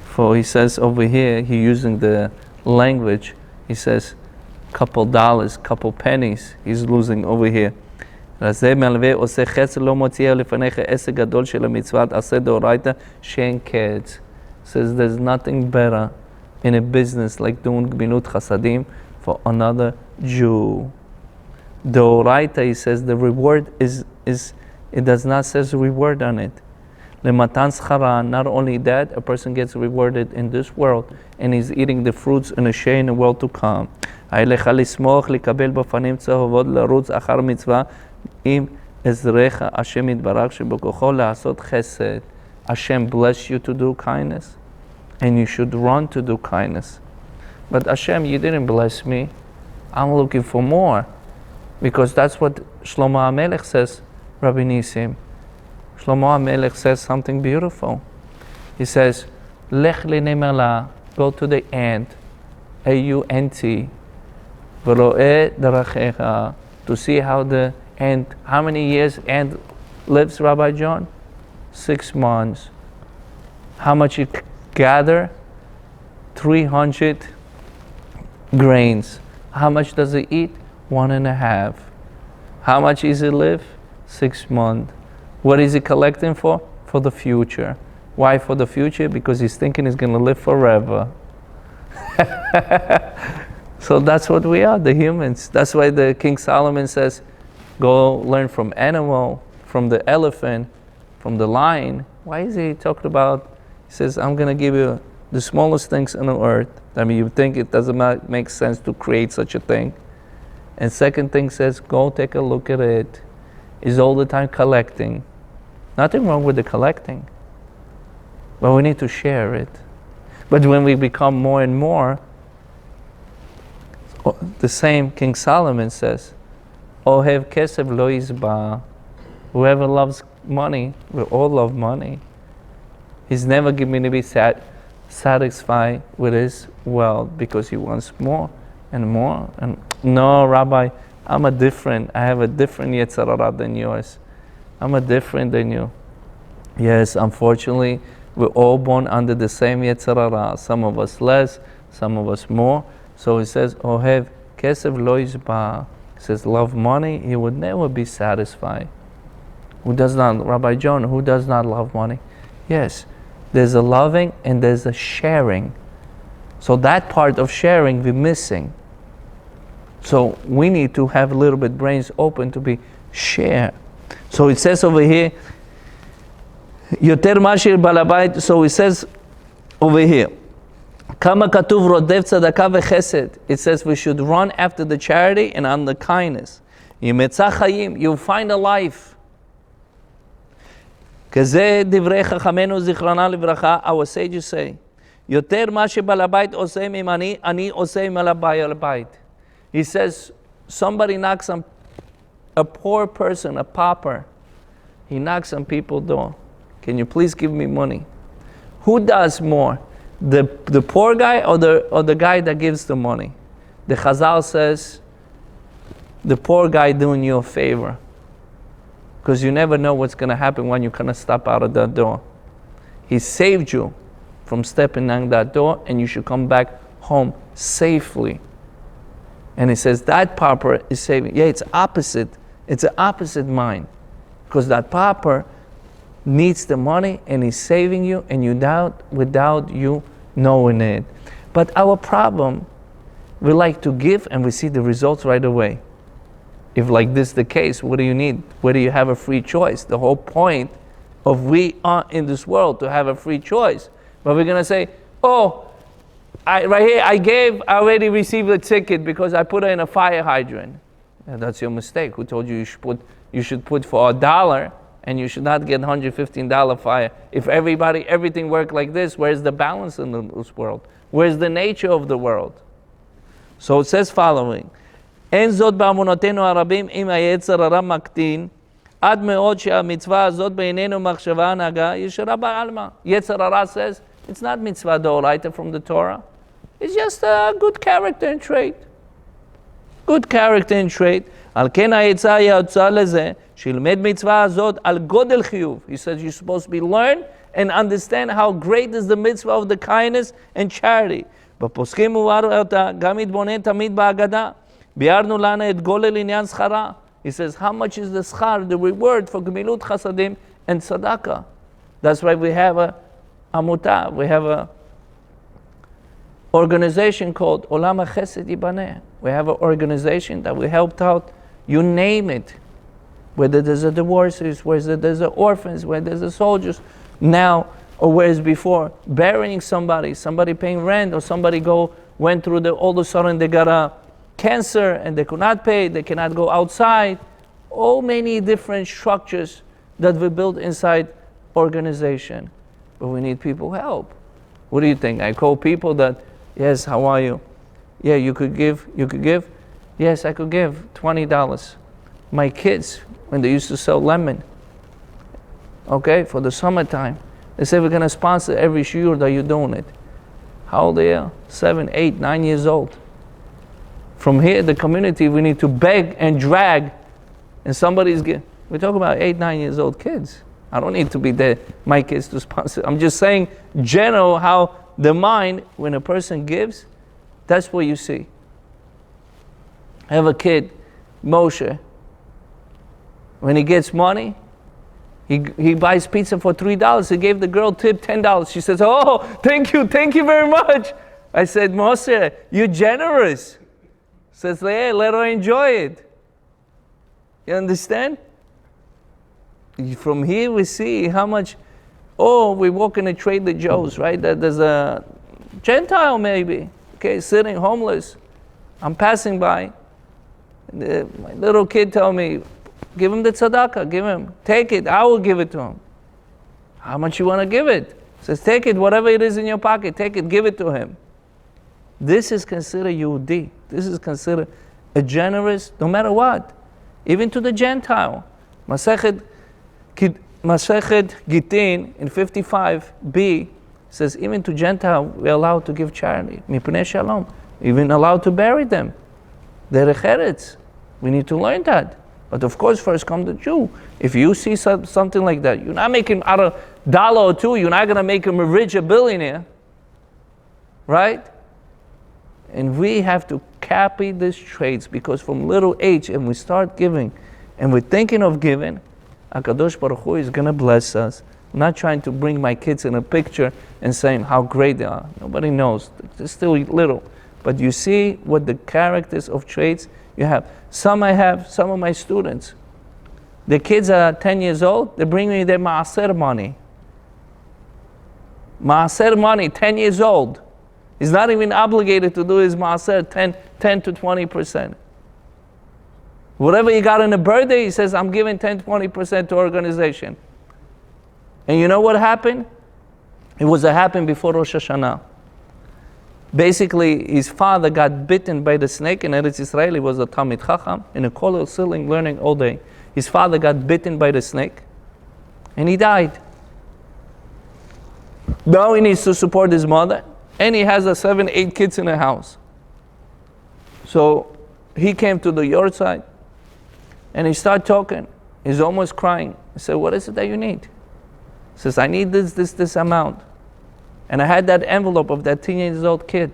[SPEAKER 1] For he says over here, he using the language, he says, couple dollars, couple pennies, he's losing over here. זה מלווה עושה חסד לא מוציאה לפניך עסק גדול של המצוות עשה דאורייתא שאין קץ. Says there's nothing better in a business like doing גמילות חסדים for another Jew. דאורייתא, he says the reward is it does not says reward on it. למתן שכרה, not only that, a person gets rewarded in this world and he's eating the fruits in a share in the world to come. היה לך לשמוח לקבל בפנים צהובות לרוץ אחר מצווה אם עזרך השם יתברך שבכוחו לעשות חסד. Hashem bless you to do kindness and you should run to do kindness. But Hashem, you didn't bless me. I'm looking for more. Because that's what Shlomo HaMelech says, Rabbi Nisim. Shlomo HaMelech says something beautiful. He says, Lech lenemela, go to the ant, A-U-N-T, v'ro'eh darachecha, to see how the ant, how many years ant lives, Rabbi John? 6 months. How much you gather? 300 grains. How much does it eat? 1.5. How much does it live? 6 months. What is he collecting for? For the future. Why for the future? Because he's thinking he's going to live forever. So that's what we are, the humans. That's why the King Solomon says, go learn from animal, from the elephant, from the lion. Why is he talking about? He says, I'm going to give you the smallest things on the earth. I mean, you think it doesn't make sense to create such a thing. And second thing says, go take a look at it. He's all the time collecting. Nothing wrong with the collecting. But we need to share it. But when we become more and more, the same King Solomon says, Ohev kesef lo yizba. Whoever loves money, we all love money. He's never going to be satisfied with his wealth because he wants more and more. And no, Rabbi, I have a different Yetzer Hara than yours. I'm a different than you. Yes, unfortunately, we're all born under the same Yetzer Hara. Some of us less, some of us more. So he says, Ohev kesef lo yizba. He says, love money, he would never be satisfied. Who does not, Rabbi John, who does not love money? Yes, there's a loving and there's a sharing. So that part of sharing we're missing. So we need to have a little bit brains open to be share. So it says over here, Yoter Mashir Balabait, so it says over here, Kama Katuv Rodev Tzedakah V'Chesed. It says we should run after the charity and on the kindness. Yimetzah Chayim, you'll find a life. Kazeh Divrei Chachamenu Zichrona Livracha, our sages say, Yoter Mashir Balabait Osei Mimani, Ani Osei Malabay Albayit. He says, somebody knocks on a poor person, a pauper. He knocks on people's door. Can you please give me money? Who does more? The poor guy or the guy that gives the money? The Chazal says, the poor guy doing you a favor. Because you never know what's going to happen when you're going to step out of that door. He saved you from stepping on that door and you should come back home safely. And he says that pauper is saving. Yeah, it's opposite. It's an opposite mind. Because that pauper needs the money and he's saving you and you doubt without you knowing it. But our problem, we like to give and we see the results right away. If like this the case, what do you need? Where do you have a free choice? The whole point of we are in this world to have a free choice. But we're going to say, oh, right here, I already received a ticket because I put it in a fire hydrant. And that's your mistake. Who told you you should put for $1 and you should not get $115 fire? If everything worked like this, where's the balance in this world? Where's the nature of the world? So it says following, אין זאת באמונותינו הרבים אם היצר הרע מקטין, עד מאוד שהמצווה הזאת בעינינו מחשבה הנהגה ישרה בעלמא. יצר הרע says, it's not mitzvah d'oraita from the Torah. It's just a good character and trait. Good character and trait. על כן העצה היא ההוצאה לזה, שילמד מצווה הזאת על גודל חיוב. He says you're supposed to be learn and understand how great is the mitzvah of the kindness and charity. בפוסקים מובהר אותה, גם התבונן תמיד בהגדה. ביארנו לנו את גולל עניין שכרה. He says, how much is the schar, the reward for gemilut chasadim and tzedakah? That's why we have a amutah, we have a organization called Olam HaChesed Yibaneh. We have an organization that we helped out, you name it. Whether there's a divorces, whether there's a orphans, whether there's a soldiers, now or whereas before, burying somebody paying rent, or somebody went through all of a sudden they got a cancer and they could not pay, they cannot go outside. All many different structures that we built inside organization. But we need people help. What do you think? I call people that, yes, how are you? Yeah, you could give? Yes, I could give $20. My kids, when they used to sell lemon, okay, for the summertime, they say we're going to sponsor every shiur that you're doing it. How old are they? 7, 8, 9 years old. From here, the community, we need to beg and drag, and we're talking about 8, 9 years old kids. I don't need to be there, my kids to sponsor. I'm just saying, general, how the mind, when a person gives, that's what you see. I have a kid, Moshe. When he gets money, he buys pizza for $3. He gave the girl tip $10. She says, oh, thank you very much. I said, Moshe, you're generous. Says, hey, let her enjoy it. You understand? From here we see how much, we walk in a Trader Joe's, right? There's a Gentile maybe, okay, sitting homeless. I'm passing by. My little kid told me, give him the tzedakah, take it, I will give it to him. How much you want to give it? Says, take it, whatever it is in your pocket, take it, give it to him. This is considered Yehudi. This is considered a generous, no matter what. Even to the Gentile. Masechet Gitin in 55b says, even to Gentile, we're allowed to give charity. Mipnei Shalom. Even allowed to bury them. Derech Eretz. We need to learn that. But of course, first come the Jew. If you see something like that, you're not making out a $1 or $2, you're not going to make him a billionaire. Right? And we have to copy these traits, because from little age, and we start giving, and we're thinking of giving, HaKadosh Baruch Hu is going to bless us. I'm not trying to bring my kids in a picture and saying how great they are. Nobody knows. They're still little. But you see what the characters of traits you have. Some I have, some of my students. The kids are 10 years old, they bring me their maaser money. Maaser money, 10 years old. He's not even obligated to do his maaser 10 to 20%. Whatever he got on a birthday, he says, I'm giving 10, 20% to organization. And you know what happened? It happened before Rosh Hashanah. Basically, his father got bitten by the snake in Eretz Israel. He was a Talmid Chacham in a kollel ceiling learning all day. His father got bitten by the snake and he died. Now he needs to support his mother, and he has 7, 8 kids in the house. So he came to the yard and he started talking. He's almost crying. I said, what is it that you need? He says, I need this amount. And I had that envelope of that 10 years old kid.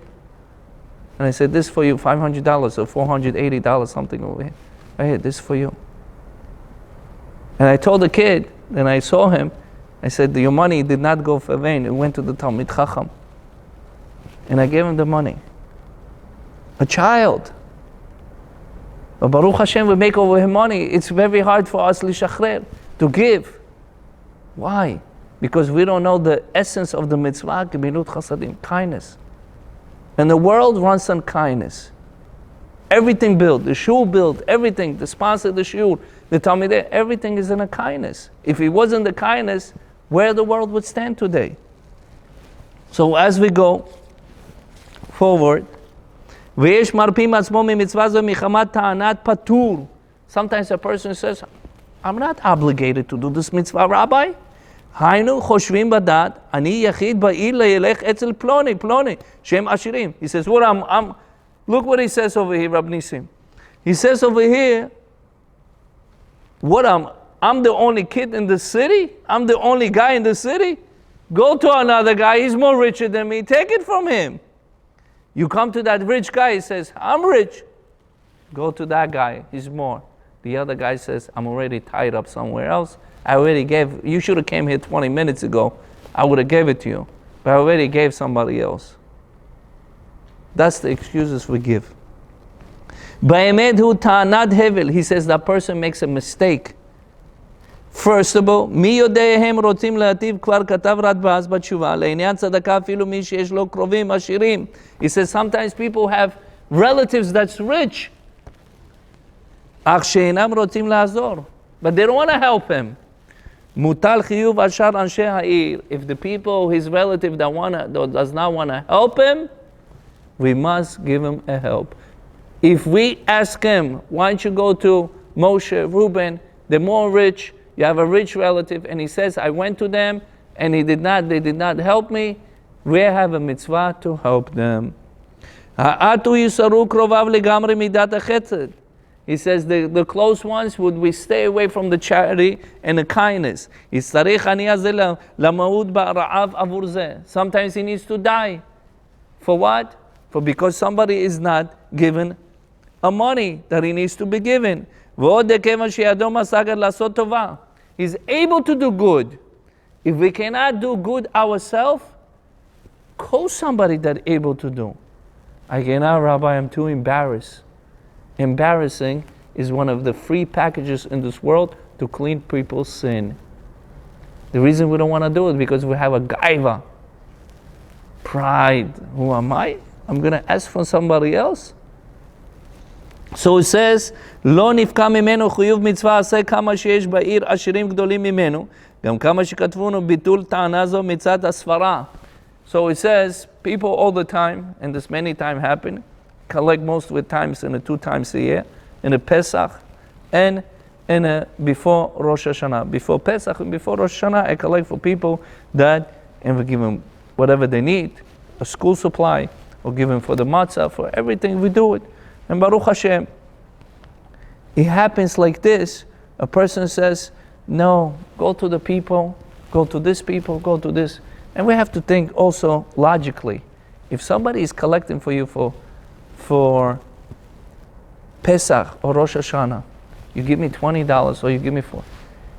[SPEAKER 1] And I said, this for you, $500 or $480, something over here. Right here, this for you. And I told the kid, and I saw him, I said, your money did not go for vain. It went to the Talmid Chacham. And I gave him the money. A child. But Baruch Hashem, we make over money. It's very hard for us l'shachrer, to give. Why? Because we don't know the essence of the mitzvah, gemilut chasadim, kindness. And the world runs on kindness. Everything built, the shul built, everything, the sponsor of the shul, the talmidei, everything is in a kindness. If it wasn't the kindness, where the world would stand today. So as we go forward, sometimes a person says, I'm not obligated to do this mitzvah, Rabbi. He says, look what he says over here, Rab Nisim. He says over here, I'm the only kid in the city? I'm the only guy in the city? Go to another guy, he's more richer than me, take it from him. You come to that rich guy, he says, I'm rich. Go to that guy, he's more. The other guy says, I'm already tied up somewhere else. I already gave, you should have came here 20 minutes ago. I would have gave it to you. But I already gave somebody else. That's the excuses we give. He says that person makes a mistake. First of all, he says sometimes people have relatives that's rich, but they don't want to help him. If the people, his relative that does not want to help him, we must give him a help. If we ask him, why don't you go to Moshe, Reuben, they're more rich, you have a rich relative, and he says, I went to them, and they did not help me, we have a mitzvah to help them. He says, the close ones, would we stay away from the charity and the kindness? Sometimes he needs to die. For what? Because somebody is not given a money that he needs to be given. He's able to do good. If we cannot do good ourselves, call somebody that's able to do. I cannot, Rabbi, I'm too embarrassed. Embarrassing is one of the free packages in this world to clean people's sin. The reason we don't want to do it is because we have a gaiva, pride. Who am I? I'm going to ask for somebody else. So it says, לא נפקע ממנו חיוב מצווה עשה כמה שיש בעיר עשירים גדולים ממנו, גם כמה שכתבונו ביטול טענה זו מצד הספרה. So it says, people all the time, and this many times happen, collect most of the times in 2 times a year, in a Pesach and in a before Rosh Hashanah. Before Pesach and before Rosh Hashanah, I collect for people that, and we give them whatever they need, a school supply, or give them for the matzah, for everything, we do it. And Baruch Hashem, it happens like this. A person says, no, go to the people, go to this people, go to this. And we have to think also logically. If somebody is collecting for you for Pesach or Rosh Hashanah, you give me $20 or you give me $4.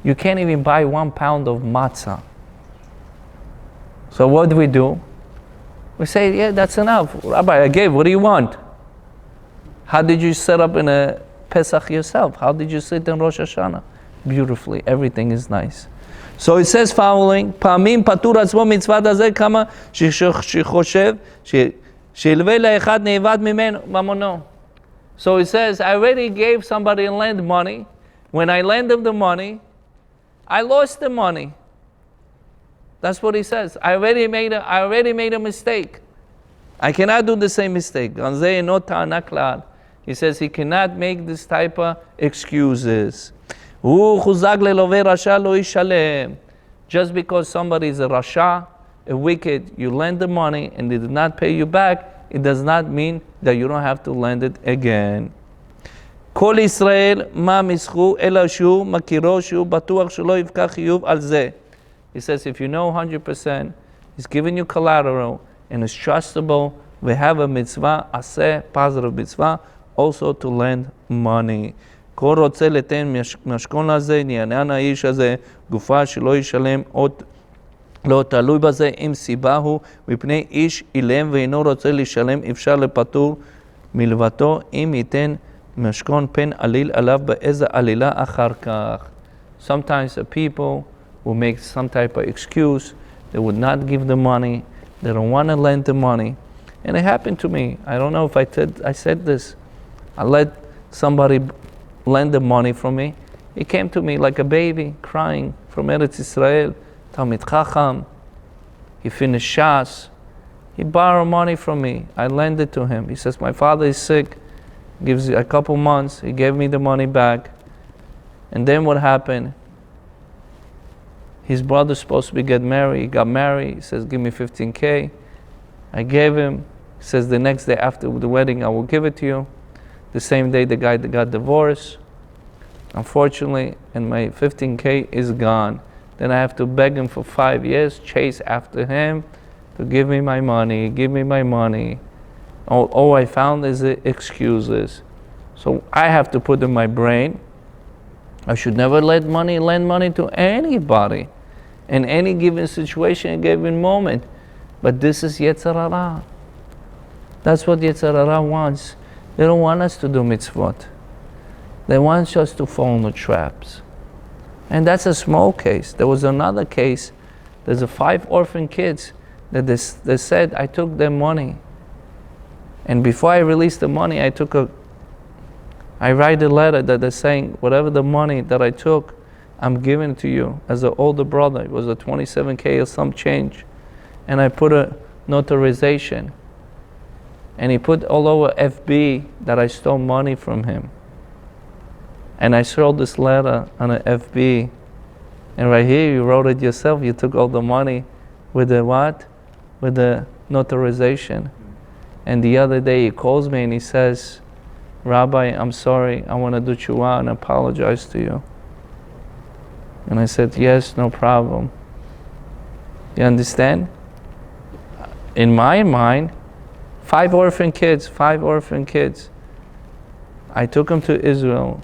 [SPEAKER 1] You can't even buy 1 pound of matzah. So what do? We say, yeah, that's enough. Rabbi, I gave, what do you want? How did you set up in a Pesach yourself? How did you sit in Rosh Hashanah? Beautifully, everything is nice. So it says following, פעמים פטור עצמו מצוות הזה כמה שחושב שילווה לאחד נאבד ממנו ממונו. So it says, I already gave somebody land money. When I lend them the money, I lost the money. That's what he says. I already made a mistake. I cannot do the same mistake. He says he cannot make this type of excuses. Just because somebody is a rasha, a wicked, you lend the money and they did not pay you back, it does not mean that you don't have to lend it again. כל ישראל מה מסחו אלא שהוא מכירו שהוא בטוח שלא יפקע חיוב על זה. He says if you know 100%, he's giving you collateral and it's trustable, we have a mitzvah, aseh, positive mitzvah, also to lend money. כל רוצה לתן משכון לזה, נענן האיש הזה, גופה שלא ישלם עוד לא תלוי בזה, אם סיבה הוא, מפני איש אילם ואינו רוצה לשלם, אפשר לפטור מלוותו, אם ייתן משכון פן עליל עליו באיזה עלילה אחר כך. Sometimes the people will make some type of excuse. They would not give the money. They don't want to lend the money. And it happened to me. I don't know if I said this. I let somebody lend the money from me. He came to me like a baby, crying from Eretz Israel. Talmid Chacham. He finished Shas. He borrowed money from me. I lent it to him. He says, my father is sick. Gives a couple months. He gave me the money back. And then what happened? His brother's supposed to get married. He got married. He says, give me 15K. I gave him. He says, the next day after the wedding, I will give it to you. The same day, the guy that got divorced. Unfortunately, and my 15K is gone. Then I have to beg him for 5 years, chase after him to give me my money, give me my money. All I found is the excuses. So I have to put in my brain, I should never lend money to anybody in any given situation, given moment. But this is Yetzer Hara. That's what Yetzer Hara wants. They don't want us to do mitzvot. They want us to fall into traps. And that's a small case. There was another case. There's 5 orphan kids that they said, I took their money. And before I released the money, I write a letter that they're saying, whatever the money that I took, I'm giving to you as an older brother. It was a 27K or some change. And I put a notarization. And he put all over FB that I stole money from him. And I showed this letter on an FB. And right here, you wrote it yourself. You took all the money with the what? With the notarization. And the other day, he calls me and he says, Rabbi, I'm sorry. I want to do tshuva and apologize to you. And I said, yes, no problem. You understand? In my mind, 5 orphan kids. I took them to Israel.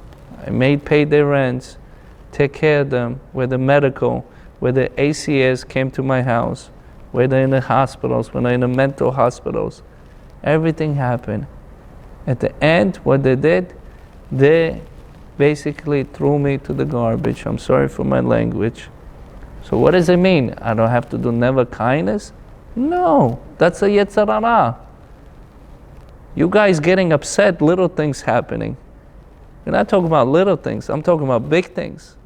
[SPEAKER 1] I paid their rents, take care of them, where the medical, where the ACS came to my house, where they're in the hospitals, when they're in the mental hospitals. Everything happened. At the end, what they did, they basically threw me to the garbage. I'm sorry for my language. So what does it mean? I don't have to do never kindness? No, that's a Yetzer Hara. You guys getting upset, little things happening. We're not talking about little things. I'm talking about big things.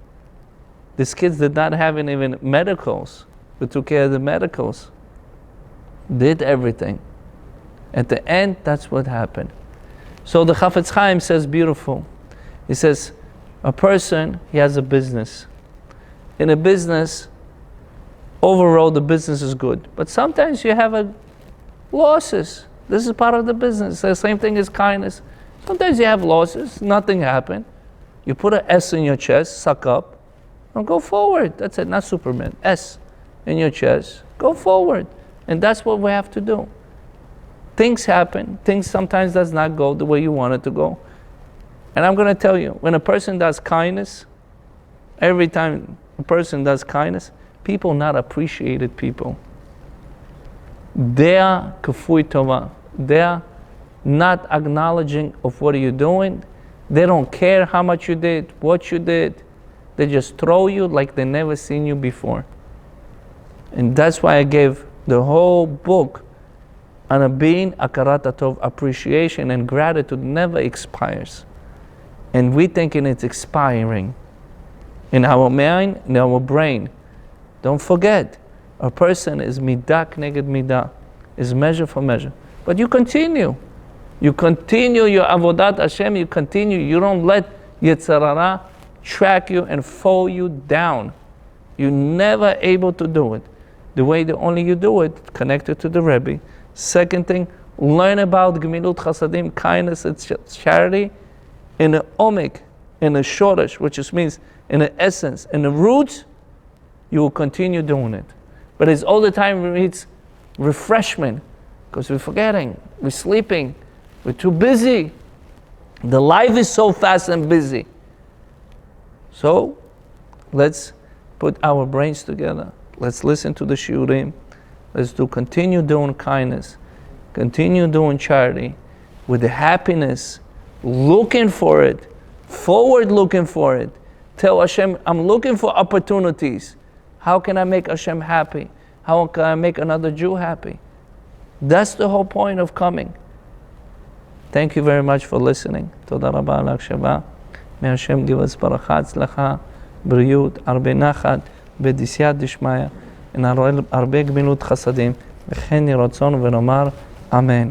[SPEAKER 1] These kids did not have even medicals. We took care of the medicals. Did everything. At the end, that's what happened. So the Chafetz Chaim says beautiful. He says, a person, he has a business. In a business, overall the business is good. But sometimes you have losses. This is part of the business. The same thing as kindness. Sometimes you have losses, nothing happened. You put an S in your chest, suck up, and go forward. That's it, not Superman. S in your chest, go forward. And that's what we have to do. Things happen. Things sometimes does not go the way you want it to go. And I'm going to tell you, when a person does kindness, every time a person does kindness, people not appreciated people. They are kafui tova. They are not acknowledging of what you're doing. They don't care how much you did, what you did. They just throw you like they never seen you before. And that's why I gave the whole book on a being akarat tov, appreciation and gratitude never expires. And we thinking it's expiring. In our mind, in our brain. Don't forget, a person is midah k'neged midah, is measure for measure. But you continue. You continue your avodat Hashem, you continue. You don't let Yetzer Hara track you and fall you down. You're never able to do it. The way that only you do it, connected to the Rebbe. Second thing, learn about Gemilut Chasadim, kindness and charity, in the omik, in the shoresh, which just means in the essence, in the roots, you will continue doing it. But it's all the time it's refreshment, because we're forgetting, we're sleeping, we're too busy. The life is so fast and busy. So, let's put our brains together. Let's listen to the shiurim. Let's continue doing kindness, continue doing charity, with the happiness looking for it, forward looking for it. Tell Hashem, I'm looking for opportunities. How can I make Hashem happy? How can I make another Jew happy? That's the whole point of coming. Thank you very much for listening. Toda rabba al הקשבה. May Hashem give us ברכה, הצלחה, בריאות, הרבה נחת, בדסייעתא דשמיא, ונראה הרבה גמילות חסדים, וכן יהי רצון ונאמר אמן.